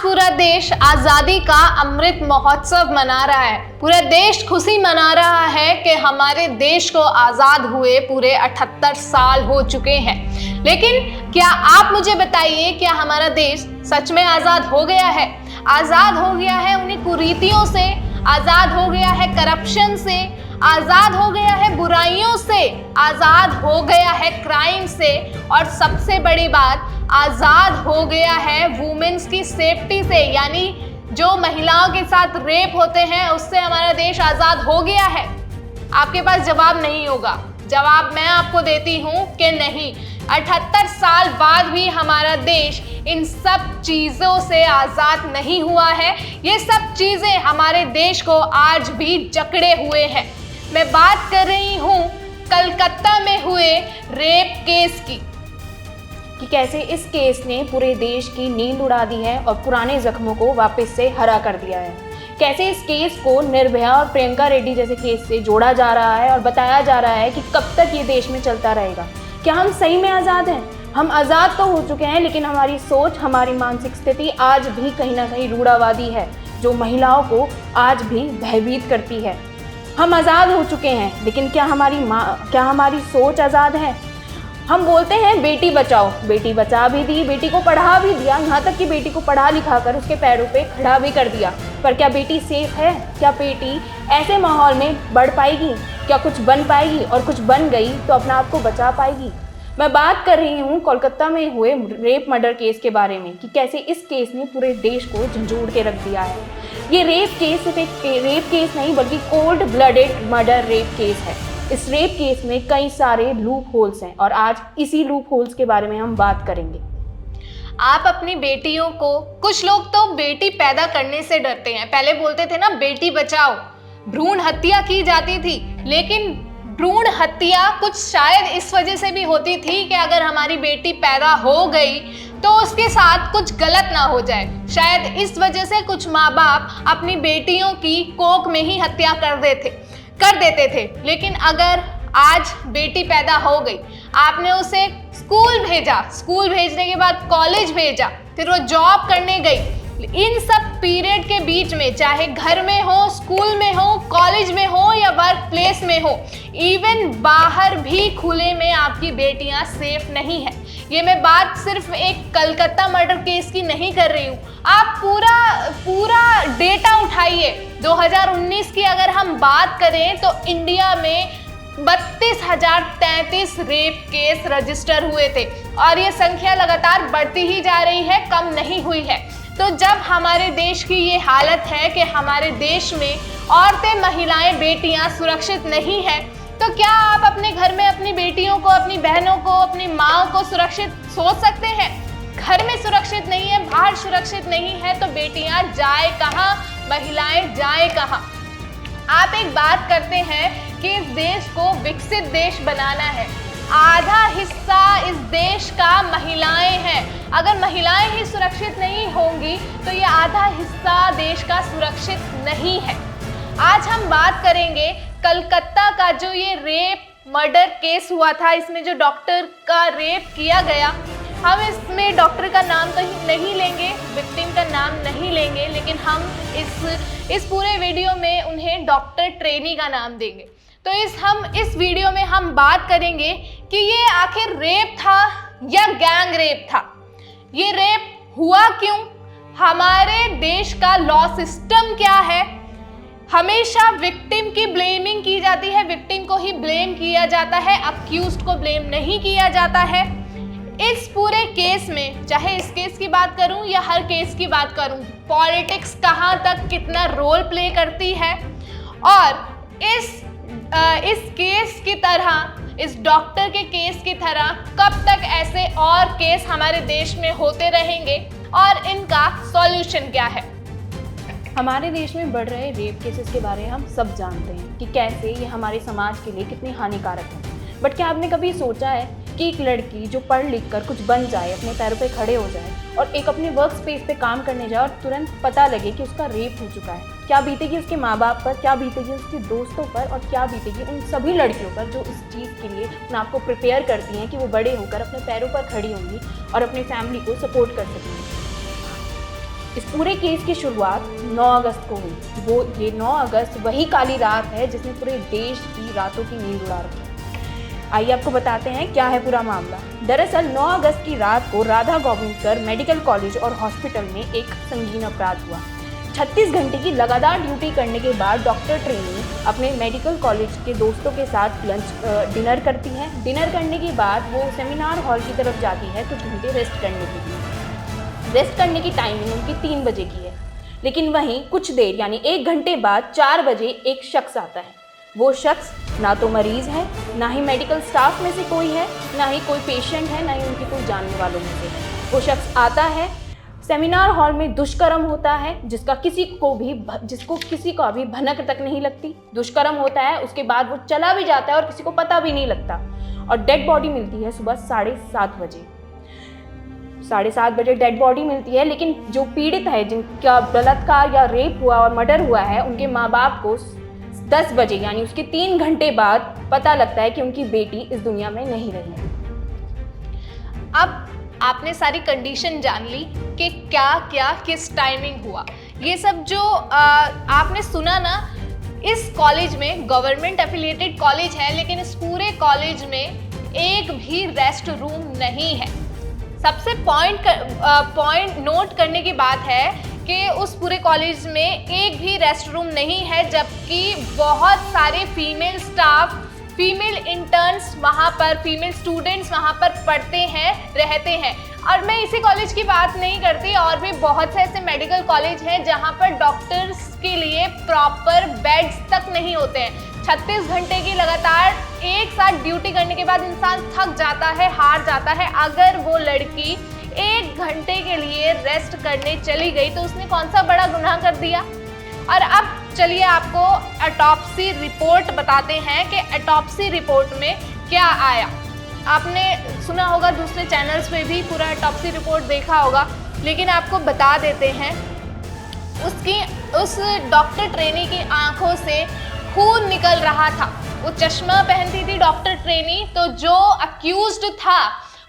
पूरा देश आजादी का अमृत महोत्सव मना रहा है। पूरा देश खुशी मना रहा है कि हमारे देश को आजाद हुए पूरे 78 साल हो चुके हैं। लेकिन क्या आप मुझे बताइए, क्या हमारा देश सच में आजाद हो गया है? आजाद हो गया है उन्हीं कुरीतियों से, आजाद हो गया है करप्शन से, आजाद हो गया है बुराइयों से, आजाद हो गया है क्राइम से, और सबसे बड़ी बात, आजाद हो गया है वुमेन्स की सेफ्टी से, यानी जो महिलाओं के साथ रेप होते हैं उससे हमारा देश आजाद हो गया है। आपके पास जवाब नहीं होगा, जवाब मैं आपको देती हूं कि नहीं। 78 साल बाद भी हमारा देश इन सब चीज़ों से आज़ाद नहीं हुआ है। ये सब चीज़ें हमारे देश को आज भी जकड़े हुए हैं। मैं बात कर रही हूँ कलकत्ता में हुए रेप केस की, कि कैसे इस केस ने पूरे देश की नींद उड़ा दी है और पुराने जख्मों को वापस से हरा कर दिया है। कैसे इस केस को निर्भया और प्रियंका रेड्डी जैसे केस से जोड़ा जा रहा है और बताया जा रहा है कि कब तक ये देश में चलता रहेगा। क्या हम सही में आज़ाद हैं? हम आज़ाद तो हो चुके हैं, लेकिन हमारी सोच, हमारी मानसिक स्थिति आज भी कहीं ना कहीं रूढ़ावादी है, जो महिलाओं को आज भी भयभीत करती है। हम आज़ाद हो चुके हैं, लेकिन क्या हमारी सोच आज़ाद है? हम बोलते हैं बेटी बचाओ, बेटी बचा भी दी, बेटी को पढ़ा भी दिया, यहाँ तक कि बेटी को पढ़ा लिखा कर उसके पैरों पे खड़ा भी कर दिया, पर क्या बेटी सेफ है? क्या बेटी ऐसे माहौल में बढ़ पाएगी? क्या कुछ बन पाएगी? और कुछ बन गई तो अपना आप को बचा पाएगी? मैं बात कर रही हूँ कोलकाता में हुए रेप मर्डर केस के बारे में, कि कैसे इस केस ने पूरे देश को झंझोड़ के रख दिया है। ये रेप केस सिर्फ एक रेप केस नहीं, बल्कि cold blooded murder rape case है। इस रेप केस में कई सारे लूप होल्स हैं और आज इसी लूप होल्स के बारे में हम बात करेंगे। आप अपनी बेटियों को, कुछ लोग तो बेटी पैदा करने से डरते हैं। पहले बोलते थे ना बेटी बचाओ, भ्रूण हत्या की जाती थी, लेकिन भ्रूण हत्या कुछ शायद इस वजह से भी होती थी कि अगर हमारी बेटी पैदा हो गई तो उसके साथ कुछ गलत ना हो जाए। शायद इस वजह से कुछ माँ बाप अपनी बेटियों की कोख में ही हत्या कर देते थे। लेकिन अगर आज बेटी पैदा हो गई, आपने उसे स्कूल भेजा, स्कूल भेजने के बाद कॉलेज भेजा, फिर वो जॉब करने गई, इन सब पीरियड के बीच में, चाहे घर में हो, स्कूल में हो, कॉलेज में हो या वर्क प्लेस में हो, इवन बाहर भी खुले में आपकी बेटियां सेफ नहीं है। ये मैं बात सिर्फ एक कलकत्ता मर्डर केस की नहीं कर रही हूँ। आप पूरा डेटा उठाइए। 2019 की अगर हम बात करें तो इंडिया में 32,033 रेप केस रजिस्टर हुए थे और ये संख्या लगातार बढ़ती ही जा रही है, कम नहीं हुई है। तो जब हमारे देश की ये हालत है कि हमारे देश में औरतें, महिलाएं, बेटियां सुरक्षित नहीं है, तो क्या आप अपने घर में अपनी बेटियों को, अपनी बहनों को, अपनी माँ को सुरक्षित सोच सकते हैं? घर में सुरक्षित नहीं है, बाहर सुरक्षित नहीं है, तो बेटियां जाए कहाँ, महिलाएं जाए कहाँ? आप एक बात करते हैं कि इस देश को विकसित देश बनाना है। आधा हिस्सा इस देश का महिलाएं हैं। अगर महिलाएं ही सुरक्षित नहीं होंगी तो ये आधा हिस्सा देश का सुरक्षित नहीं है। आज हम बात करेंगे कलकत्ता का जो ये रेप मर्डर केस हुआ था, इसमें जो डॉक्टर का रेप किया गया। हम इसमें डॉक्टर का नाम तो नहीं लेंगे, विक्टिम का नाम नहीं लेंगे, लेकिन हम इस पूरे वीडियो में उन्हें डॉक्टर ट्रेनी का नाम देंगे। तो इस वीडियो में हम बात करेंगे कि ये आखिर रेप था या गैंग रेप था। ये रेप हुआ क्यों? हमारे देश का लॉ सिस्टम क्या है? हमेशा विक्टिम की ब्लेमिंग की जाती है, विक्टिम को ही ब्लेम किया जाता है, अक्यूज्ड को ब्लेम नहीं किया जाता है। इस पूरे केस में, चाहे इस केस की बात करूं या हर केस की बात करूं, पॉलिटिक्स कहां तक कितना रोल प्ले करती है, और इस केस की तरह, इस डॉक्टर के केस की तरह कब तक ऐसे और केस हमारे देश में होते रहेंगे और इनका सॉल्यूशन क्या है। हमारे देश में बढ़ रहे रेप केसेस के बारे में हम सब जानते हैं कि कैसे ये हमारे समाज के लिए कितनी हानिकारक है। बट क्या आपने कभी सोचा है कि एक लड़की जो पढ़ लिख कर कुछ बन जाए, अपने पैरों पे खड़े हो जाए और एक अपने वर्क स्पेस पे काम करने जाए और तुरंत पता लगे कि उसका रेप हो चुका है, क्या बीतेगी उसके माँ बाप पर, क्या बीतेगी उसके दोस्तों पर, और क्या बीतेगी उन सभी लड़कियों पर जो इस चीज़ के लिए अपने आप को प्रिपेयर करती हैं कि वो बड़े होकर अपने पैरों पर खड़ी होंगी और अपनी फैमिली को सपोर्ट कर सकेंगी। इस पूरे केस की शुरुआत 9 अगस्त को हुई। वो ये 9 अगस्त वही काली रात है जिसने पूरे देश की रातों की नींद उड़ा रखी। आइए आपको बताते हैं क्या है पूरा मामला। दरअसल 9 अगस्त की रात को राधा गोविंदकर मेडिकल कॉलेज और हॉस्पिटल में एक संगीन अपराध हुआ। 36 घंटे की लगातार ड्यूटी करने के बाद डॉक्टर ट्रेनी अपने मेडिकल कॉलेज के दोस्तों के साथ डिनर करती है। डिनर करने के बाद वो सेमिनार हॉल की तरफ जाती है कुछ घंटे रेस्ट करने के लिए। रेस्ट करने की टाइमिंग उनकी 3 बजे की है, लेकिन वहीं कुछ देर यानी 1 घंटे बाद 4 बजे एक शख्स आता है। वो शख्स ना तो मरीज़ है, ना ही मेडिकल स्टाफ में से कोई है, ना ही कोई पेशेंट है, ना ही उनके कोई जानने वालों में से है। वो शख्स आता है, सेमिनार हॉल में दुष्कर्म होता है जिसको किसी को भी भनक तक नहीं लगती। दुष्कर्म होता है, उसके बाद वो चला भी जाता है और किसी को पता भी नहीं लगता। और डेड बॉडी मिलती है सुबह 7:30 बजे। 7:30 बजे डेड बॉडी मिलती है, लेकिन जो पीड़ित है, जिनका बलात्कार या रेप हुआ और मर्डर हुआ है, उनके माँ बाप को 10 बजे यानी उसके 3 घंटे बाद पता लगता है कि उनकी बेटी इस दुनिया में नहीं रही है। अब आपने सारी कंडीशन जान ली कि क्या क्या किस टाइमिंग हुआ। ये सब जो आपने सुना ना, इस कॉलेज में गवर्नमेंट एफिलिएटेड कॉलेज है, लेकिन इस पूरे कॉलेज में एक भी रेस्ट रूम नहीं है। सबसे पॉइंट नोट करने की बात है कि उस पूरे कॉलेज में एक भी रेस्ट रूम नहीं है, जबकि बहुत सारे फीमेल स्टाफ, फीमेल इंटर्न्स वहाँ पर, फीमेल स्टूडेंट्स वहाँ पर पढ़ते हैं, रहते हैं। और मैं इसी कॉलेज की बात नहीं करती, और भी बहुत से ऐसे मेडिकल कॉलेज हैं जहाँ पर डॉक्टर्स के लिए प्रॉपर बेड्स तक नहीं होते हैं। 36 घंटे की लगातार एक साथ ड्यूटी करने के बाद इंसान थक जाता है, हार जाता है। अगर वो लड़की 1 घंटे के लिए रेस्ट करने चली गई तो उसने कौन सा बड़ा गुनाह कर दिया। और अब चलिए आपको ऑटोप्सी रिपोर्ट बताते हैं कि ऑटोप्सी रिपोर्ट में क्या आया। आपने सुना होगा, दूसरे चैनल्स पे भी पूरा ऑटोप्सी रिपोर्ट देखा होगा, लेकिन आपको बता देते हैं। उस डॉक्टर ट्रेनी की आंखों से खून निकल रहा था। वो चश्मा पहनती थी डॉक्टर ट्रेनी, तो जो अक्यूज्ड था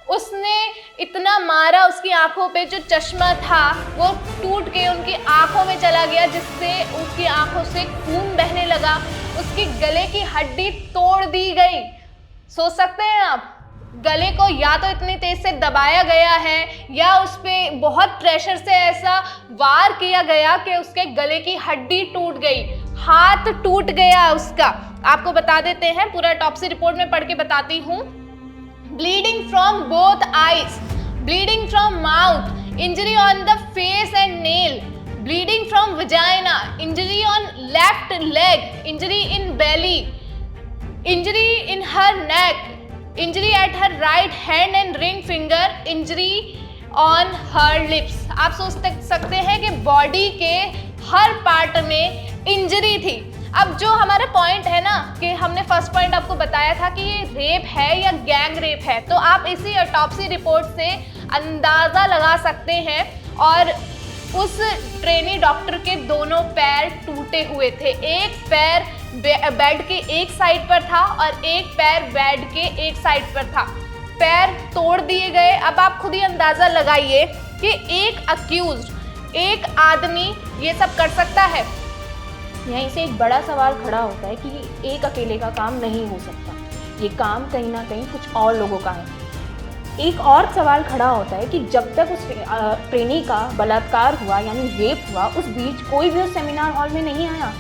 उसने इतना मारा उसकी आंखों पे, जो चश्मा था वो टूट के उनकी आंखों में चला गया, जिससे उसकी आंखों से खून बहने लगा। उसकी गले की हड्डी तोड़ दी गई। सोच सकते हैं आप, गले को या तो इतनी तेज से दबाया गया है या उस पर बहुत प्रेशर से ऐसा वार किया गया कि उसके गले की हड्डी टूट गई, हाथ टूट गया उसका। आपको बता देते हैं, पूरा ऑटोप्सी रिपोर्ट में पढ़ के बताती हूँ। Bleeding from both eyes, bleeding from mouth, injury on the face and nail, bleeding from vagina, injury on left leg, injury in belly, injury in her neck, injury at her right hand and ring finger, injury on her lips। आप सोच सकते हैं कि body के हर part में injury थी। अब जो हमारा पॉइंट है ना, कि हमने फर्स्ट पॉइंट आपको बताया था कि ये रेप है या गैंग रेप है, तो आप इसी ऑटोप्सी रिपोर्ट से अंदाज़ा लगा सकते हैं। और उस ट्रेनी डॉक्टर के दोनों पैर टूटे हुए थे। एक पैर बेड के एक साइड पर था और एक पैर बेड के एक साइड पर था। पैर तोड़ दिए गए। अब आप खुद ही अंदाज़ा लगाइए कि एक अक्यूज्ड, एक आदमी ये सब कर सकता है। यहीं से एक बड़ा सवाल खड़ा होता है कि एक अकेले का काम नहीं हो सकता, ये काम कहीं ना कहीं कुछ और लोगों का है। एक और सवाल खड़ा होता है कि जब तक उस ट्रेनी का बलात्कार हुआ यानी रेप हुआ, उस बीच कोई भी उस सेमिनार हॉल में नहीं आया।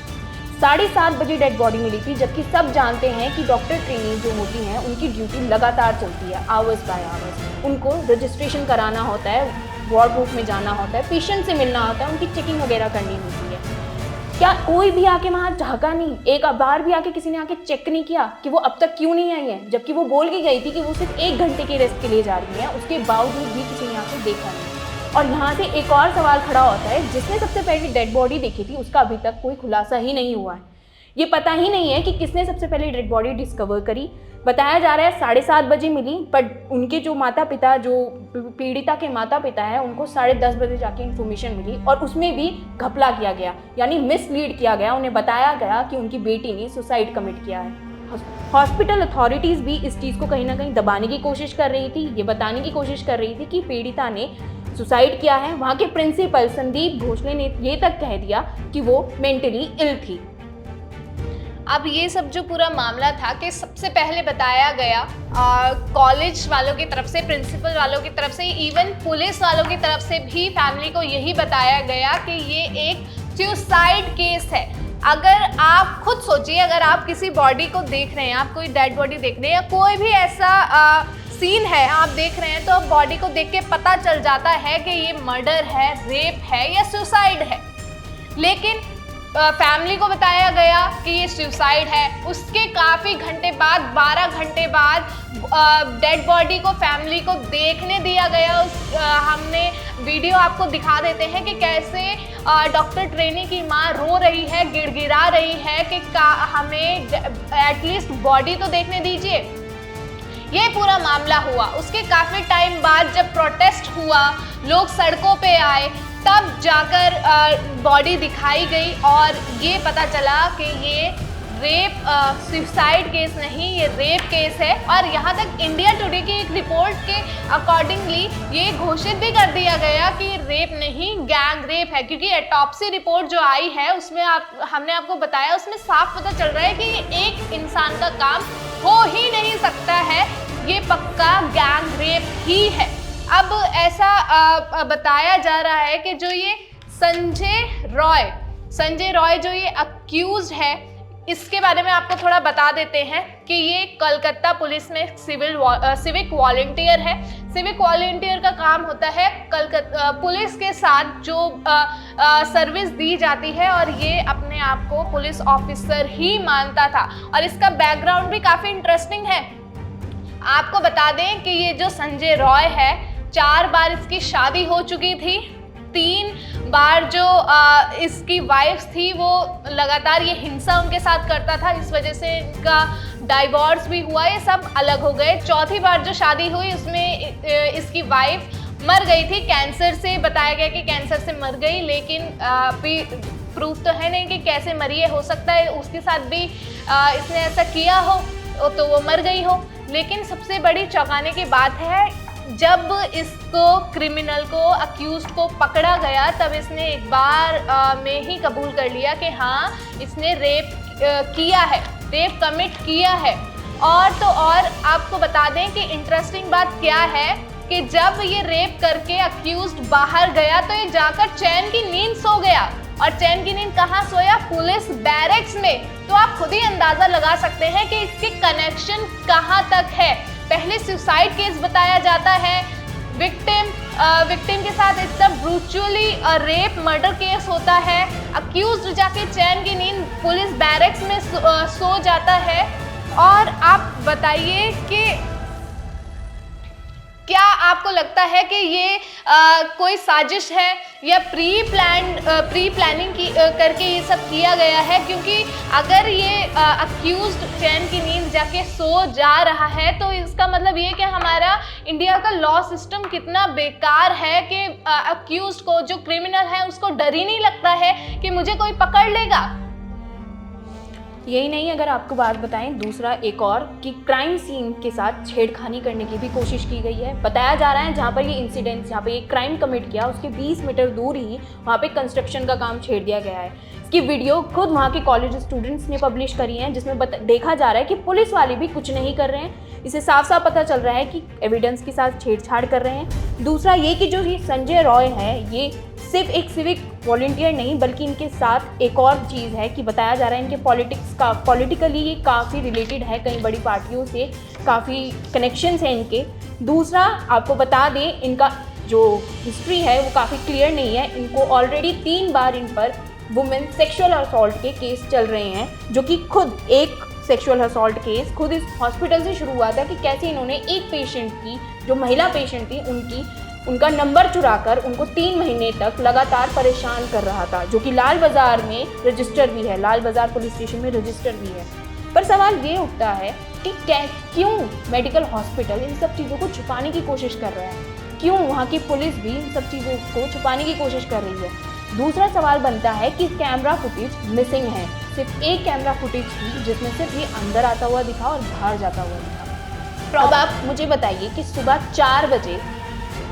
7:30 बजे डेड बॉडी मिली थी, जबकि सब जानते हैं कि डॉक्टर ट्रेनी जो होती हैं उनकी ड्यूटी लगातार चलती है, आवर्स बाय आवर्स। उनको रजिस्ट्रेशन कराना होता है, वार्ड रूम में जाना होता है, पेशेंट से मिलना होता है, उनकी चेकिंग वगैरह करनी होती है। क्या कोई भी आके वहाँ झाँका नहीं? एक बार भी आके किसी ने आके चेक नहीं किया कि वो अब तक क्यों नहीं आई है, जबकि वो बोल के गई थी कि वो सिर्फ 1 घंटे के रेस्ट के लिए जा रही है, उसके बावजूद भी किसी ने आके देखा नहीं। और यहाँ से एक और सवाल खड़ा होता है, जिसने सबसे पहले डेड बॉडी देखी थी उसका अभी तक कोई खुलासा ही नहीं हुआ है। ये पता ही नहीं है कि किसने सबसे पहले डेड बॉडी डिस्कवर करी। बताया जा रहा है 7:30 बजे मिली, बट उनके जो माता पिता, जो पीड़िता के माता पिता हैं, उनको 10:30 बजे जाके इन्फॉर्मेशन मिली और उसमें भी घपला किया गया, यानी मिसलीड किया गया। उन्हें बताया गया कि उनकी बेटी ने सुसाइड कमिट किया है। हॉस्पिटल अथॉरिटीज़ भी इस चीज़ को कहीं ना कहीं दबाने की कोशिश कर रही थी, ये बताने की कोशिश कर रही थी कि पीड़िता ने सुसाइड किया है। वहाँ के प्रिंसिपल संदीप भोसले ने ये तक कह दिया कि वो मेंटली इल थी। अब ये सब जो पूरा मामला था कि सबसे पहले बताया गया कॉलेज वालों की तरफ से, प्रिंसिपल वालों की तरफ से, इवन पुलिस वालों की तरफ से भी फैमिली को यही बताया गया कि ये एक सुसाइड केस है। अगर आप खुद सोचिए, अगर आप किसी बॉडी को देख रहे हैं, आप कोई डेड बॉडी देख रहे हैं या कोई भी ऐसा सीन है आप देख रहे हैं, तो बॉडी को देख के पता चल जाता है कि ये मर्डर है, रेप है या सुसाइड है। लेकिन फैमिली को बताया गया कि ये सुसाइड है। उसके काफ़ी घंटे बाद, 12 घंटे बाद डेड बॉडी को फैमिली को देखने दिया गया। हमने वीडियो आपको दिखा देते हैं कि कैसे डॉक्टर ट्रेनी की माँ रो रही है, गिड़गिड़ा रही है कि हमें एटलीस्ट बॉडी तो देखने दीजिए। ये पूरा मामला हुआ। उसके काफ़ी टाइम बाद जब प्रोटेस्ट हुआ, लोग सड़कों पे आए, तब जाकर बॉडी दिखाई गई और ये पता चला कि ये रेप सुसाइड केस नहीं, ये रेप केस है। और यहाँ तक इंडिया टुडे की एक रिपोर्ट के अकॉर्डिंगली ये घोषित भी कर दिया गया कि रेप नहीं, गैंग रेप है। क्योंकि ऑटोप्सी रिपोर्ट जो आई है उसमें हमने आपको बताया, उसमें साफ पता चल रहा है कि ये एक इंसान का काम हो ही नहीं सकता है, ये पक्का गैंग रेप ही है। अब ऐसा बताया जा रहा है कि जो ये संजय रॉय जो ये अक्यूज्ड है, इसके बारे में आपको थोड़ा बता देते हैं कि ये कलकत्ता पुलिस में सिविक वॉलंटियर है। सिविक वॉलंटियर का काम होता है कलकत्ता पुलिस के साथ जो सर्विस दी जाती है, और ये अपने आप को पुलिस ऑफिसर ही मानता था। और इसका बैकग्राउंड भी काफ़ी इंटरेस्टिंग है। आपको बता दें कि ये जो संजय रॉय है, 4 बार इसकी शादी हो चुकी थी। 3 बार जो इसकी वाइफ थी वो लगातार ये हिंसा उनके साथ करता था, इस वजह से इनका डाइवोर्स भी हुआ, ये सब अलग हो गए। 4थी बार जो शादी हुई उसमें इसकी वाइफ मर गई थी कैंसर से, बताया गया कि कैंसर से मर गई, लेकिन प्रूफ तो है नहीं कि कैसे मरी है। हो सकता है उसके साथ भी इसने ऐसा किया हो तो वो मर गई हो। लेकिन सबसे बड़ी चौंकाने की बात है, जब इसको क्रिमिनल को, अक्यूज को पकड़ा गया, तब इसने एक बार में ही कबूल कर लिया कि हाँ इसने रेप किया है, रेप कमिट किया है। और तो और आपको बता दें कि इंटरेस्टिंग बात क्या है कि जब ये रेप करके अक्यूज्ड बाहर गया तो ये जाकर चैन की नींद सो गया। और चैन की नींद कहाँ सोया? पुलिस बैरक्स में। तो आप खुद ही अंदाजा लगा सकते हैं कि इसके कनेक्शन कहाँ तक है। पहले सुसाइड केस बताया जाता है, विक्टिम के साथ इतना ब्रूचुअली रेप मर्डर केस होता है, अक्यूज्ड जाके चैन की नींद पुलिस बैरक्स में सो जाता है। और आप बताइए कि क्या आपको लगता है कि ये कोई साजिश है या प्री प्लानिंग करके ये सब किया गया है? क्योंकि अगर ये अक्यूज्ड चैन की नींद जाके सो जा रहा है तो इसका मतलब ये कि हमारा इंडिया का लॉ सिस्टम कितना बेकार है कि अक्यूज्ड को, जो क्रिमिनल है, उसको डर ही नहीं लगता है कि मुझे कोई पकड़ लेगा। यही नहीं, अगर आपको बात बताएं दूसरा एक और कि क्राइम सीन के साथ छेड़खानी करने की भी कोशिश की गई है। बताया जा रहा है जहाँ पर ये इंसिडेंट, जहाँ पर ये क्राइम कमिट किया, उसके 20 मीटर दूर ही वहाँ पे कंस्ट्रक्शन का काम छेड़ दिया गया है। इसकी वीडियो खुद वहाँ के कॉलेज स्टूडेंट्स ने पब्लिश करी है, जिसमें देखा जा रहा है कि पुलिस वाले भी कुछ नहीं कर रहे हैं। इसे साफ साफ पता चल रहा है कि एविडेंस के साथ छेड़छाड़ कर रहे हैं। दूसरा ये कि जो ये संजय रॉय है, ये सिर्फ एक सिविक वॉलंटियर नहीं बल्कि इनके साथ एक और चीज़ है कि बताया जा रहा है इनके पॉलिटिकली ये काफ़ी रिलेटेड है, कई बड़ी पार्टियों से काफ़ी कनेक्शंस हैं इनके। दूसरा आपको बता दें, इनका जो हिस्ट्री है वो काफ़ी क्लियर नहीं है। इनको ऑलरेडी 3 बार इन पर वुमेन सेक्सुअल असॉल्ट के केस चल रहे हैं, जो कि खुद एक सेक्सुअल असॉल्ट केस खुद इस हॉस्पिटल से शुरू हुआ था कि कैसे इन्होंने एक पेशेंट की, जो महिला पेशेंट थी, उनका नंबर चुराकर उनको 3 महीने तक लगातार परेशान कर रहा था, जो कि लाल बाज़ार में रजिस्टर भी है, लाल बाज़ार पुलिस स्टेशन में रजिस्टर भी है। पर सवाल ये उठता है कि क्यों मेडिकल हॉस्पिटल इन सब चीज़ों को छुपाने की कोशिश कर रहा है, क्यों वहाँ की पुलिस भी इन सब चीज़ों को छुपाने की कोशिश कर रही है। दूसरा सवाल बनता है कि कैमरा फुटेज मिसिंग है, सिर्फ एक कैमरा फुटेज थी जिसमें सिर्फ ये अंदर आता हुआ दिखा और बाहर जाता हुआ दिखा। अब आप मुझे बताइए कि सुबह 4 बजे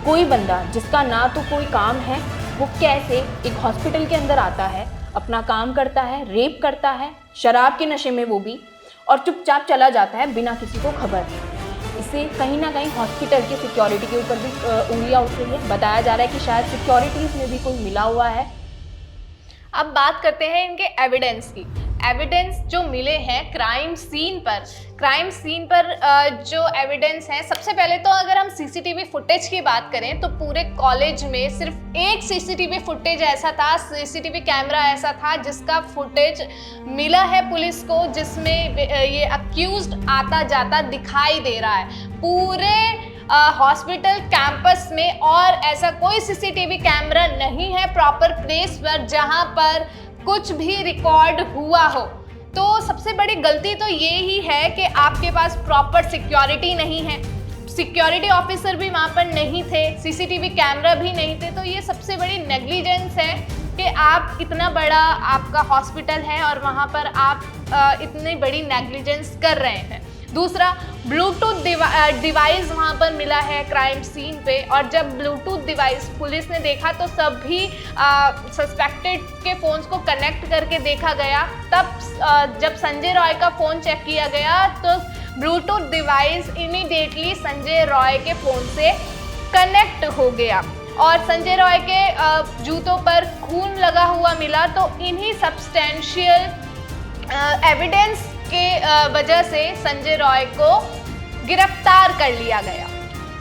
कोई बंदा जिसका ना तो कोई काम है, वो कैसे एक हॉस्पिटल के अंदर आता है, अपना काम करता है, रेप करता है, शराब के नशे में वो भी, और चुपचाप चला जाता है बिना किसी को खबर। इससे कहीं ना कहीं हॉस्पिटल की सिक्योरिटी के ऊपर भी उंगलियां उठ रही है। बताया जा रहा है कि शायद सिक्योरिटीज़ में भी कोई मिला हुआ है। अब बात करते हैं इनके एविडेंस की। एविडेंस जो मिले हैं क्राइम सीन पर जो एविडेंस हैं, सबसे पहले तो अगर हम सीसीटीवी फुटेज की बात करें तो पूरे कॉलेज में सिर्फ एक सीसीटीवी फुटेज ऐसा था, सीसीटीवी कैमरा ऐसा था जिसका फुटेज मिला है पुलिस को, जिसमें ये अक्यूज्ड आता जाता दिखाई दे रहा है पूरे हॉस्पिटल कैंपस में। और ऐसा कोई सीसीटीवी कैमरा नहीं है प्रॉपर प्लेस पर जहां पर कुछ भी रिकॉर्ड हुआ हो। तो सबसे बड़ी गलती तो ये ही है कि आपके पास प्रॉपर सिक्योरिटी नहीं है, सिक्योरिटी ऑफिसर भी वहाँ पर नहीं थे, सीसीटीवी कैमरा भी नहीं थे। तो ये सबसे बड़ी नेग्लिजेंस है कि आप इतना बड़ा आपका हॉस्पिटल है और वहाँ पर आप इतनी बड़ी नेग्लिजेंस कर रहे हैं। दूसरा, ब्लूटूथ डिवाइस वहाँ पर मिला है क्राइम सीन पे, और जब ब्लूटूथ डिवाइस पुलिस ने देखा तो सभी सस्पेक्टेड के फ़ोन्स को कनेक्ट करके देखा गया। तब जब संजय रॉय का फ़ोन चेक किया गया तो Bluetooth device immediately Sanjay Roy के फ़ोन से कनेक्ट हो गया और संजय रॉय के जूतों पर खून लगा हुआ मिला। तो इन्हीं सब्सटेंशियल एविडेंस के वजह से संजय रॉय को गिरफ्तार कर लिया गया।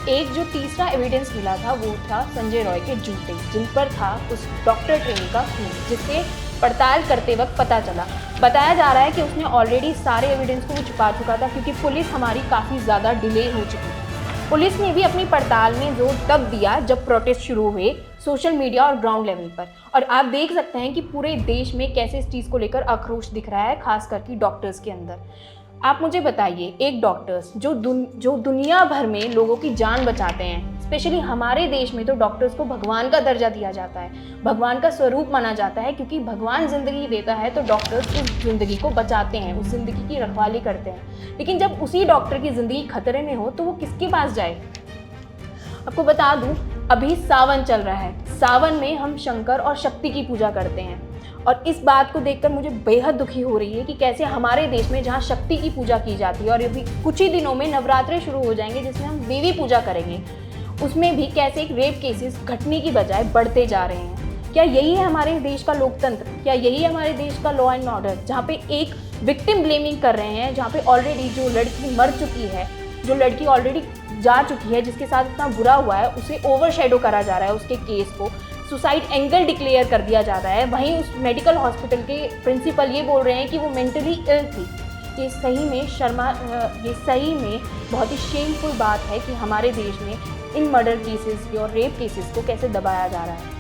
एक जो तीसरा एविडेंस मिला था वो था संजय रॉय के जूते, जिन पर था उस डॉक्टर ट्रेनी का खून, जिससे पड़ताल करते वक्त पता चला। बताया जा रहा है कि उसने ऑलरेडी सारे एविडेंस को वो छुपा चुका था, क्योंकि पुलिस हमारी काफ़ी ज़्यादा डिले हो चुकी थी। पुलिस ने भी अपनी पड़ताल में जोर तब दिया जब प्रोटेस्ट शुरू हुए सोशल मीडिया और ग्राउंड लेवल पर, और आप देख सकते हैं कि पूरे देश में कैसे इस चीज़ को लेकर आक्रोश दिख रहा है, खास करके डॉक्टर्स के अंदर। आप मुझे बताइए, एक डॉक्टर्स जो दुनिया भर में लोगों की जान बचाते हैं, स्पेशली हमारे देश में तो डॉक्टर्स को भगवान का दर्जा दिया जाता है, भगवान का स्वरूप माना जाता है, क्योंकि भगवान ज़िंदगी देता है तो डॉक्टर्स उस ज़िंदगी को बचाते हैं, उस ज़िंदगी की रखवाली करते हैं। लेकिन जब उसी डॉक्टर की ज़िंदगी खतरे में हो तो वो किसके पास जाए? आपको बता दूं, अभी सावन चल रहा है। सावन में हम शंकर और शक्ति की पूजा करते हैं, और इस बात को देखकर मुझे बेहद दुखी हो रही है कि कैसे हमारे देश में जहां शक्ति की पूजा की जाती है, और अभी कुछ ही दिनों में नवरात्रे शुरू हो जाएंगे जिसमें हम देवी पूजा करेंगे, उसमें भी कैसे एक रेप केसेस घटने की बजाय बढ़ते जा रहे हैं। क्या यही है हमारे देश का लोकतंत्र? क्या यही है हमारे देश का लॉ एंड ऑर्डर, जहाँ पे एक विक्टिम ब्लेमिंग कर रहे हैं, जहाँ पे ऑलरेडी जो लड़की मर चुकी है, जो लड़की ऑलरेडी जा चुकी है, जिसके साथ इतना बुरा हुआ है, उसे ओवरशैडो करा जा रहा है, उसके केस को सुसाइड एंगल डिक्लेयर कर दिया जा रहा है। वहीं उस मेडिकल हॉस्पिटल के प्रिंसिपल ये बोल रहे हैं कि वो मेंटली इल थी। ये सही में बहुत ही शेमफुल बात है कि हमारे देश में इन मर्डर केसेस और रेप केसेस को कैसे दबाया जा रहा है।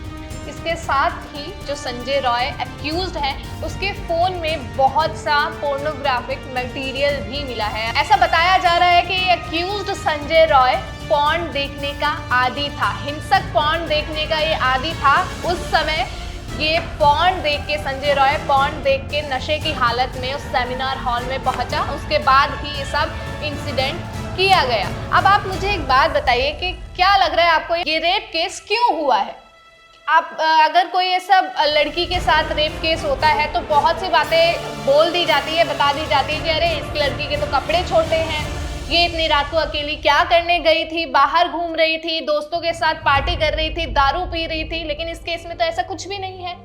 इसके साथ ही जो संजय रॉय एक्यूज्ड है, उसके फ़ोन में बहुत सा पोर्नोग्राफिक मटेरियल भी मिला है। ऐसा बताया जा रहा है कि एक्यूज्ड संजय रॉय पॉर्न देखने का आदी था, हिंसक पॉर्न देखने का ये आदी था। उस समय ये पॉर्न देख के संजय रॉय पॉर्न देख के नशे की हालत में उस सेमिनार हॉल में पहुंचा। उसके बाद ही ये सब इंसिडेंट किया गया। अब आप मुझे एक बात बताइए कि क्या लग रहा है आपको, ये रेप केस क्यों हुआ है? आप अगर कोई ऐसा लड़की के साथ रेप केस होता है तो बहुत सी बातें बोल दी जाती है, बता दी जाती है कि अरे इस लड़की के तो कपड़े छोटे हैं, ये इतनी रात को अकेली क्या करने गई थी, बाहर घूम रही थी, दोस्तों के साथ पार्टी कर रही थी, दारू पी रही थी। लेकिन इस केस में तो ऐसा कुछ भी नहीं है।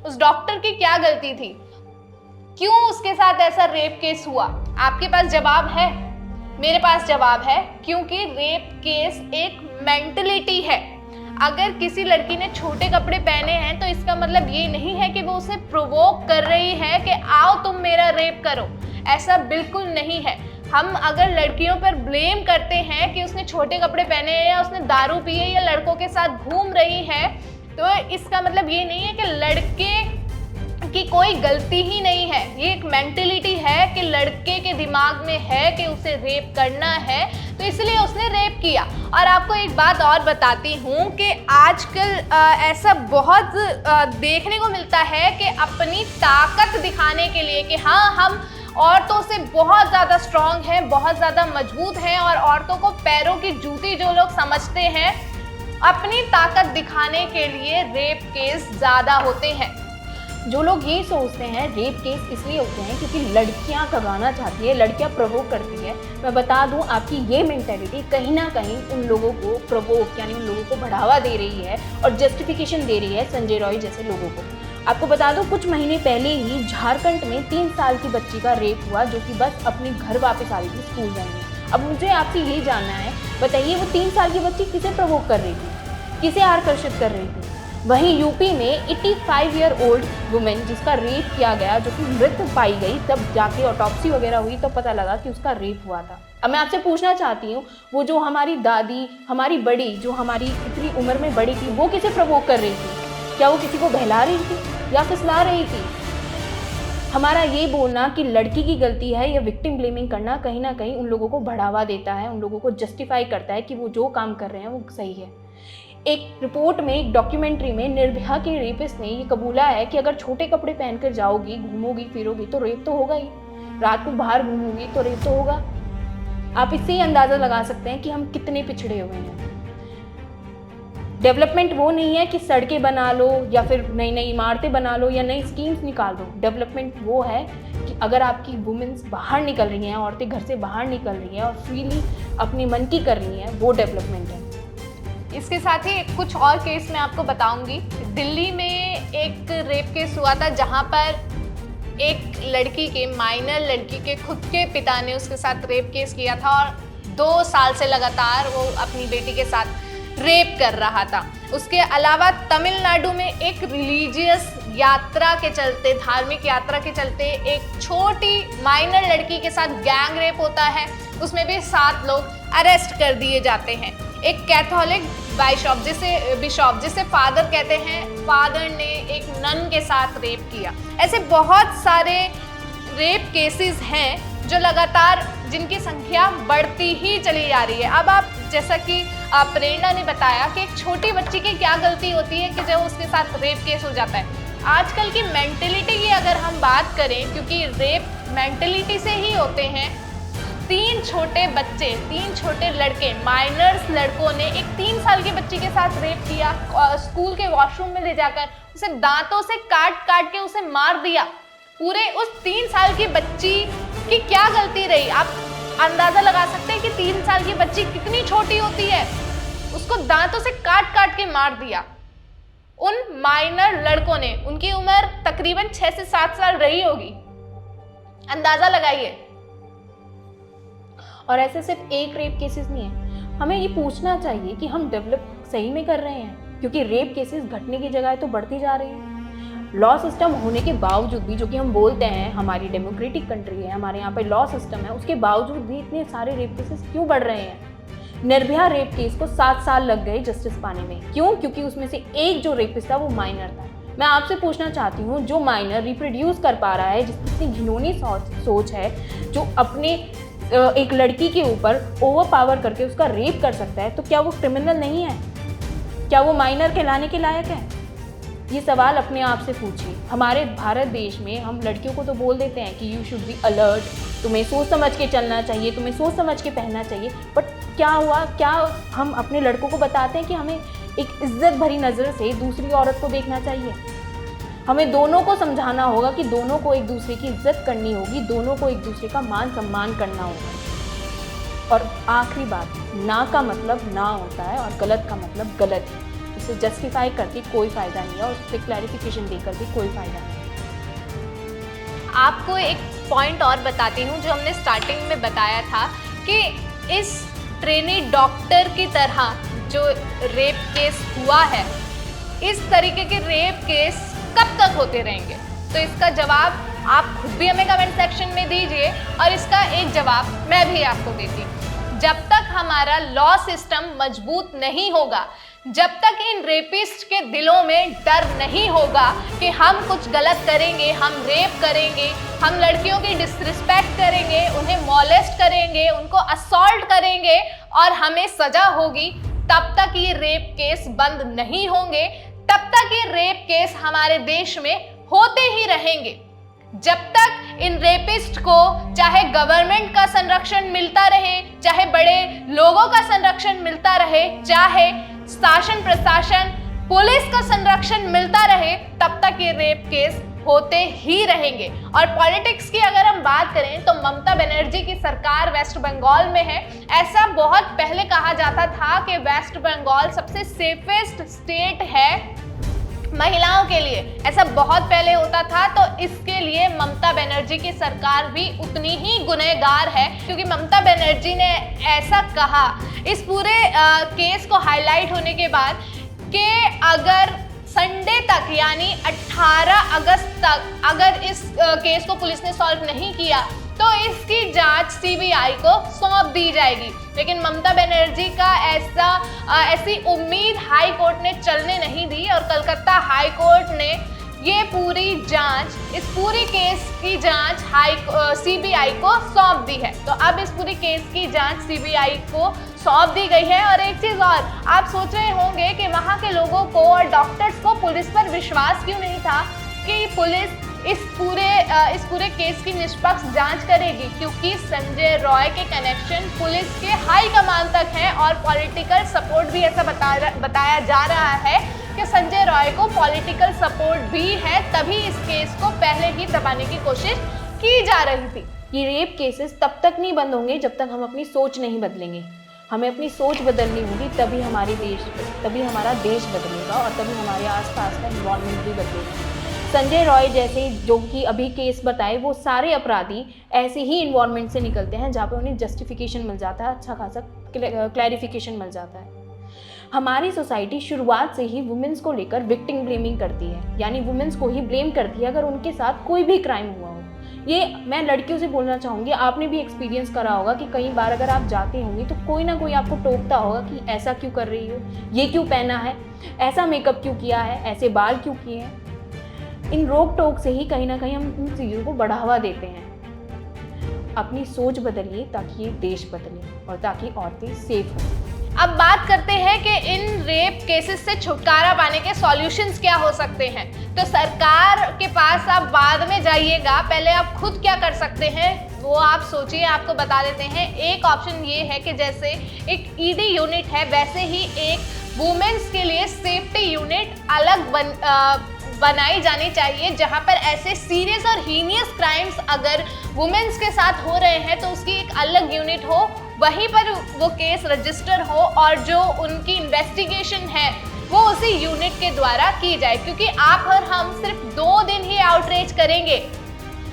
उस डॉक्टर की क्या गलती थी? क्यों उसके साथ ऐसा रेप केस हुआ? आपके पास जवाब है? मेरे पास जवाब है, क्योंकि रेप केस एक मेंटलिटी है। अगर किसी लड़की ने छोटे कपड़े पहने हैं तो इसका मतलब ये नहीं है कि वो उसे प्रोवोक कर रही है कि आओ तुम मेरा रेप करो। ऐसा बिल्कुल नहीं है। हम अगर लड़कियों पर ब्लेम करते हैं कि उसने छोटे कपड़े पहने हैं या उसने दारू पी है या लड़कों के साथ घूम रही है, तो इसका मतलब ये नहीं है कि लड़के की कोई गलती ही नहीं है। ये एक मेंटलिटी है कि लड़के के दिमाग में है कि उसे रेप करना है, तो इसलिए उसने रेप किया। और आपको एक बात और बताती हूँ कि आजकल ऐसा बहुत देखने को मिलता है कि अपनी ताकत दिखाने के लिए कि हाँ हम औरतों से बहुत ज़्यादा स्ट्रॉन्ग हैं, बहुत ज़्यादा मजबूत हैं, और औरतों को पैरों की जूती जो लोग समझते हैं, अपनी ताकत दिखाने के लिए रेप केस ज्यादा होते हैं। जो लोग ये सोचते हैं रेप केस इसलिए होते हैं क्योंकि लड़कियां करवाना चाहती है, लड़कियां प्रोवोक करती है, मैं बता दूं आपकी ये मेंटेलिटी कहीं ना कहीं उन लोगों को प्रोवोक यानी उन लोगों को बढ़ावा दे रही है और जस्टिफिकेशन दे रही है संजय रॉय जैसे लोगों को। आपको बता दूं कुछ महीने पहले ही झारखंड में 3 साल की बच्ची का रेप हुआ जो कि बस अपने घर वापस आ रही थी स्कूल जाने। अब मुझे आपसे यही जानना है, बताइए वो 3 साल की बच्ची किसे प्रोवोक कर रही थी, किसे आकर्षित कर रही थी? वहीं यूपी में 85 ईयर ओल्ड वुमेन जिसका रेप किया गया जो कि मृत पाई गई, तब जाके ऑटोप्सी वगैरह हुई तो पता लगा कि उसका रेप हुआ था। अब मैं आपसे पूछना चाहती हूँ वो जो हमारी दादी, हमारी बड़ी, जो हमारी इतनी उम्र में बड़ी थी, वो किसे प्रोवोक कर रही थी? क्या वो किसी को बहला रही थी या फिसला रही थी? हमारा ये बोलना कि लड़की की गलती है या विक्टिम ब्लेमिंग करना कहीं ना कहीं उन लोगों को बढ़ावा देता है, उन लोगों को जस्टिफाई करता है कि वो जो काम कर रहे हैं वो सही है। एक रिपोर्ट में, एक डॉक्यूमेंट्री में निर्भया के रेपिस्ट ने ये कबूला है कि अगर छोटे कपड़े पहनकर जाओगी, घूमोगी फिरोगी तो रेप तो होगा ही, रात को बाहर घूमोगी तो रेप तो होगा। आप इससे ही अंदाज़ा लगा सकते हैं कि हम कितने पिछड़े हुए हैं। डेवलपमेंट वो नहीं है कि सड़कें बना लो या फिर नई नई इमारतें बना लो या नई स्कीम्स निकाल दो। डेवलपमेंट वो है कि अगर आपकी वुमेन्स बाहर निकल रही हैं, औरतें घर से बाहर निकल रही हैं और फ्रीली अपने मन की कर रही हैं, वो डेवलपमेंट है। इसके साथ ही कुछ और केस मैं आपको बताऊंगी। दिल्ली में एक रेप केस हुआ था जहां पर एक लड़की के, माइनर लड़की के खुद के पिता ने उसके साथ रेप केस किया था और 2 साल से लगातार वो अपनी बेटी के साथ रेप कर रहा था। उसके अलावा तमिलनाडु में एक रिलीजियस यात्रा के चलते, धार्मिक यात्रा के चलते एक छोटी माइनर लड़की के साथ गैंग रेप होता है, उसमें भी 7 लोग अरेस्ट कर दिए जाते हैं। एक कैथोलिक बिशॉप जिसे फादर कहते हैं, फादर ने एक नन के साथ रेप किया। ऐसे बहुत सारे रेप केसेस हैं जो लगातार, जिनकी संख्या बढ़ती ही चली जा रही है। अब आप, जैसा कि प्रेरणा ने बताया कि एक छोटी बच्ची की क्या गलती होती है कि जब उसके साथ रेप केस हो जाता है। आजकल की मेंटेलिटी की अगर हम बात करें, क्योंकि रेप मेंटेलिटी से ही होते हैं, 3 छोटे बच्चे, 3 छोटे लड़के, माइनर्स लड़कों ने एक 3 साल की बच्ची के साथ रेप किया, स्कूल के वॉशरूम में ले जाकर उसे दांतों से काट के उसे मार दिया। पूरे उस 3 साल की बच्ची की क्या गलती रही? आप अंदाजा लगा सकते हैं कि 3 साल की बच्ची कितनी छोटी होती है। उसको दांतों से काट के मार दिया। उन माइनर लड़कों ने, उनकी उम्र तकरीबन 6 से 7 साल रही होगी, अंदाजा लगाइए। और ऐसे सिर्फ एक रेप केसेस नहीं है, हमें ये पूछना चाहिए कि हम डेवलप सही में कर रहे हैं, क्योंकि रेप केसेस घटने की जगह तो बढ़ती जा रही है। लॉ सिस्टम होने के बावजूद भी, जो कि हम बोलते हैं हमारी डेमोक्रेटिक कंट्री है, हमारे यहाँ पे लॉ सिस्टम है, उसके बावजूद भी इतने सारे रेप केसेस क्यों बढ़ रहे हैं? निर्भया रेप केस को 7 साल लग गए जस्टिस पाने में। क्यों? क्योंकि उसमें से एक जो रेपिस्ट था वो माइनर था। मैं आपसे पूछना चाहती हूँ, जो माइनर रिप्रोड्यूस कर पा रहा है, जिसकी घिनौनी सोच है, जो अपने एक लड़की के ऊपर ओवर पावर करके उसका रेप कर सकता है, तो क्या वो क्रिमिनल नहीं है? क्या वो माइनर कहलाने के लायक है? ये सवाल अपने आप से पूछिए। हमारे भारत देश में हम लड़कियों को तो बोल देते हैं कि यू शुड बी अलर्ट, तुम्हें सोच समझ के चलना चाहिए, तुम्हें सोच समझ के पहनना चाहिए, बट क्या हुआ? क्या हम अपने लड़कों को बताते हैं कि हमें एक इज्जत भरी नज़र से दूसरी औरत को देखना चाहिए? हमें दोनों को समझाना होगा कि दोनों को एक दूसरे की इज्जत करनी होगी, दोनों को एक दूसरे का मान सम्मान करना होगा। और आखिरी बात, ना का मतलब ना होता है और गलत का मतलब गलत है। उसे जस्टिफाई करके कोई फ़ायदा नहीं है और उससे क्लैरिफिकेशन देकर भी कोई फ़ायदा नहीं। आपको एक पॉइंट और बताती हूँ जो हमने स्टार्टिंग में बताया था कि इस ट्रेनी डॉक्टर की तरह जो रेप केस हुआ है, इस तरीके के रेप केस कब तक होते रहेंगे? तो इसका जवाब आप खुद भी हमें कमेंट सेक्शन में दीजिए और इसका एक जवाब मैं भी आपको देती हूँ। जब तक हमारा लॉ सिस्टम मजबूत नहीं होगा, जब तक इन रेपिस्ट के दिलों में डर नहीं होगा कि हम कुछ गलत करेंगे, हम रेप करेंगे, हम लड़कियों की डिसरिस्पेक्ट करेंगे, उन्हें मॉलेस्ट करेंगे, उनको असॉल्ट करेंगे और हमें सजा होगी, तब तक ये रेप केस बंद नहीं होंगे। तब तक ये रेप केस हमारे देश में होते ही रहेंगे। जब तक इन रेपिस्ट को चाहे गवर्नमेंट का संरक्षण मिलता रहे, चाहे बड़े लोगों का संरक्षण मिलता रहे, चाहे शासन प्रशासन पुलिस का संरक्षण मिलता रहे तब तक ये रेप केस होते ही रहेंगे। और पॉलिटिक्स की अगर हम बात करें तो ममता बनर्जी की सरकार वेस्ट बंगाल में है। ऐसा बहुत पहले कहा जाता था कि वेस्ट बंगाल सबसे सेफेस्ट स्टेट है महिलाओं के लिए, ऐसा बहुत पहले होता था। तो इसके लिए ममता बनर्जी की सरकार भी उतनी ही गुनहगार है, क्योंकि ममता बनर्जी ने ऐसा कहा इस पूरे केस को हाईलाइट होने के बाद कि अगर संडे तक यानी 18 अगस्त तक अगर इस केस को पुलिस ने सॉल्व नहीं किया तो इसकी जांच सीबीआई को सौंप दी जाएगी। लेकिन ममता बनर्जी का ऐसी उम्मीद हाई कोर्ट ने चलने नहीं दी और कलकत्ता हाई कोर्ट ने ये पूरी जांच, इस पूरी केस की जांच सीबीआई को सौंप दी है। तो अब इस पूरी केस की जांच सीबीआई को सौंप दी गई है। और एक चीज और, आप सोच रहे होंगे कि वहां के लोगों को और डॉक्टर्स को पुलिस पर विश्वास क्यों नहीं था कि पुलिस इस पूरे केस की निष्पक्ष जांच करेगी, क्योंकि संजय रॉय के कनेक्शन पुलिस के हाई कमान तक हैं और पॉलिटिकल सपोर्ट भी ऐसा बताया जा रहा है कि संजय रॉय को पॉलिटिकल सपोर्ट भी है, तभी इस केस को पहले ही दबाने की कोशिश की जा रही थी। ये रेप केसेस तब तक नहीं बंद होंगे जब तक हम अपनी सोच नहीं बदलेंगे। हमें अपनी सोच बदलनी होगी, तभी हमारा देश बदलेगा और तभी हमारे आसपास का इन्वायरमेंट भी बदलेगा। संजय रॉय जैसे जो कि अभी केस बताए, वो सारे अपराधी ऐसे ही इन्वायरमेंट से निकलते हैं जहाँ पे उन्हें जस्टिफिकेशन मिल जाता है, अच्छा खासा क्लैरिफिकेशन मिल जाता है। हमारी सोसाइटी शुरुआत से ही वुमेन्स को लेकर विक्टिम ब्लेमिंग करती है, यानी वुमेन्स को ही ब्लेम करती है अगर उनके साथ कोई भी क्राइम हुआ हो। ये मैं लड़कियों से बोलना चाहूँगी, आपने भी एक्सपीरियंस करा होगा कि कई बार अगर आप जाती होंगी तो कोई ना कोई आपको टोकता होगा कि ऐसा क्यों कर रही हो, ये क्यों पहना है, ऐसा मेकअप क्यों किया है, ऐसे बाल क्यों किए हैं। इन रोक टोक से ही कहीं ना कहीं हम इन चीज़ों को बढ़ावा देते हैं। अपनी सोच बदलिए ताकि ये देश बदले और ताकि औरतें सेफ हों। अब बात करते हैं कि इन रेप केसेस से छुटकारा पाने के सॉल्यूशंस क्या हो सकते हैं। तो सरकार के पास आप बाद में जाइएगा, पहले आप खुद क्या कर सकते हैं वो आप सोचिए, आपको बता देते हैं। एक ऑप्शन ये है कि जैसे एक ईडी यूनिट है, वैसे ही एक वुमेन्स के लिए सेफ्टी यूनिट अलग बनाई जानी चाहिए, जहां पर ऐसे सीरियस और हीनियस क्राइम्स अगर वुमेन्स के साथ हो रहे हैं तो उसकी एक अलग यूनिट हो, वहीं पर वो केस रजिस्टर हो और जो उनकी इन्वेस्टिगेशन है वो उसी यूनिट के द्वारा की जाए। क्योंकि आप और हम सिर्फ 2 दिन ही आउटरीच करेंगे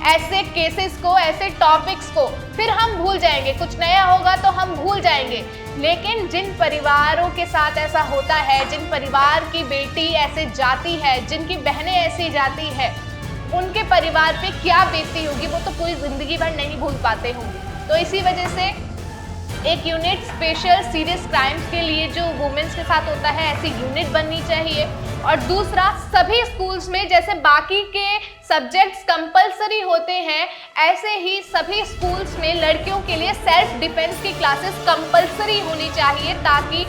ऐसे केसेस को, ऐसे टॉपिक्स को, फिर हम भूल जाएंगे, कुछ नया होगा तो हम भूल जाएंगे। लेकिन जिन परिवारों के साथ ऐसा होता है, जिन परिवार की बेटी ऐसे जाती है, जिनकी बहनें ऐसी जाती है, उनके परिवार पे क्या बीतती होगी वो तो पूरी जिंदगी भर नहीं भूल पाते होंगे। तो इसी वजह से एक यूनिट स्पेशल सीरियस क्राइम्स के लिए जो वुमेन्स के साथ होता है, ऐसी यूनिट बननी चाहिए। और दूसरा, सभी स्कूल्स में जैसे बाकी के सब्जेक्ट्स कंपलसरी होते हैं, ऐसे ही सभी स्कूल्स में लड़कियों के लिए सेल्फ डिफेंस की क्लासेस कंपलसरी होनी चाहिए, ताकि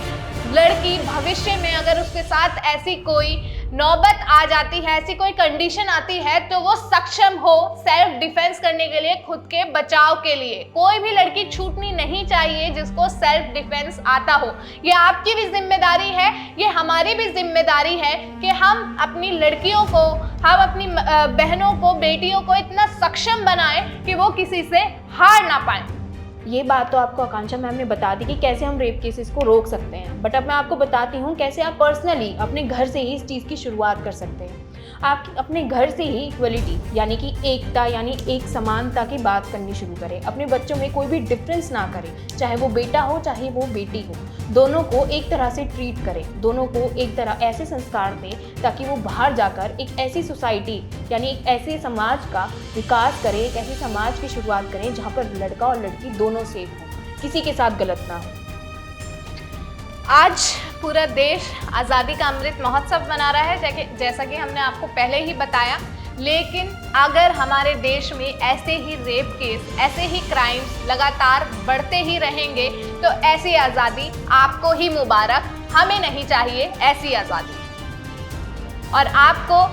लड़की भविष्य में अगर उसके साथ ऐसी कोई नौबत आ जाती है, ऐसी कोई कंडीशन आती है, तो वो सक्षम हो सेल्फ डिफेंस करने के लिए, खुद के बचाव के लिए। कोई भी लड़की छूटनी नहीं चाहिए जिसको सेल्फ डिफेंस आता हो। ये आपकी भी जिम्मेदारी है, ये हमारी भी जिम्मेदारी है कि हम अपनी लड़कियों को, हम अपनी बहनों को, बेटियों को इतना सक्षम बनाएं कि वो किसी से हार ना पाएं। ये बात तो आपको आकांक्षा मैम ने बता दी कि कैसे हम रेप केसेस को रोक सकते हैं, बट अब मैं आपको बताती हूँ कैसे आप पर्सनली अपने घर से ही इस चीज़ की शुरुआत कर सकते हैं। आप अपने घर से ही इक्वलिटी यानी कि एकता यानी एक समानता की बात करनी शुरू करें। अपने बच्चों में कोई भी डिफरेंस ना करें, चाहे वो बेटा हो चाहे वो बेटी हो, दोनों को एक तरह से ट्रीट करें, दोनों को एक तरह ऐसे संस्कार दें ताकि वो बाहर जाकर एक ऐसी सोसाइटी यानी एक ऐसे समाज का विकास करें, एक ऐसे समाज की शुरुआत करें जहाँ पर लड़का और लड़की दोनों सेफ हों, किसी के साथ गलत ना हो। आज पूरा देश आज़ादी का अमृत महोत्सव मना रहा है, जैसा कि हमने आपको पहले ही बताया। लेकिन अगर हमारे देश में ऐसे ही रेप केस, ऐसे ही क्राइम्स लगातार बढ़ते ही रहेंगे तो ऐसी आज़ादी आपको ही मुबारक, हमें नहीं चाहिए ऐसी आज़ादी। और आपको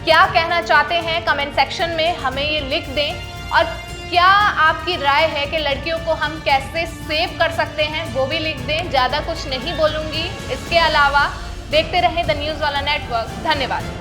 क्या कहना चाहते हैं कमेंट सेक्शन में हमें ये लिख दें। और क्या आपकी राय है कि लड़कियों को हम कैसे सेव कर सकते हैं, वो भी लिख दें। ज़्यादा कुछ नहीं बोलूँगी। इसके अलावा देखते रहें द न्यूज़ वाला नेटवर्क। धन्यवाद।